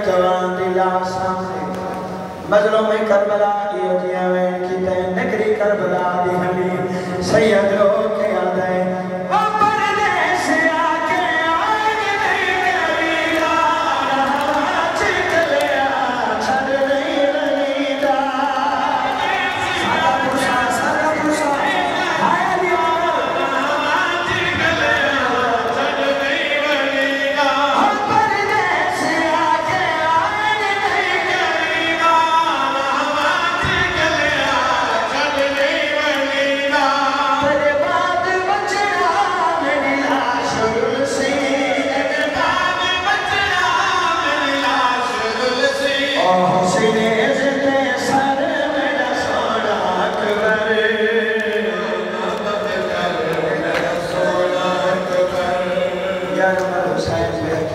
जवान दी लाश सामने मजलूम में करबला इहो जिया में की तय नगरी करबला दी हली सैयद रो के याद है ओ परदेस आके आए नहीं करीदा चिकलिया छड़ नहीं रहीदा सारा पुसा हाय दिया चिकलिया छड़ नहीं रहीदा ओ परदेस आके आए नहीं करीदा चिकलिया छड़ नहीं रहीदा तेरे बाद बचना मेरी लाश रुलसी तेरे बाद बचना मेरी लाश रुलसी ओ हुसैन जिंदे सर मेरा सोना अकबर सोना अकबर यार हुसैन